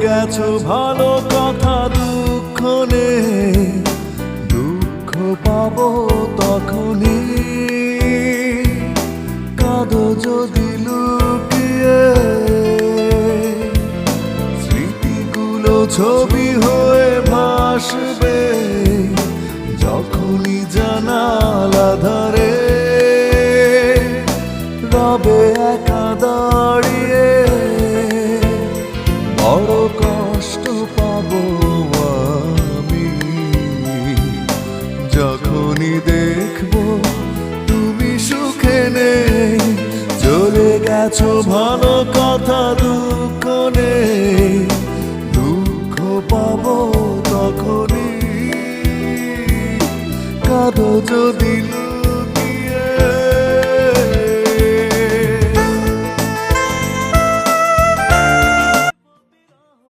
গেছো ভালো কথা দুঃখ নেই, দুঃখ পাবো তখনই। কাঁদো যদি লুকিয়ে, স্মৃতিগুলো ছবি হয়ে ভাসবে যখনই জানালা ধারে রবে একা দাঁড়িয়ে। বড় কষ্ট পাবো আমি যখনই দেখবো তুমি সুখে নেই। চলে গেছো ভালো কথা দুঃখ নেই, দুঃখ পাবো তখনই। কাঁদো যদি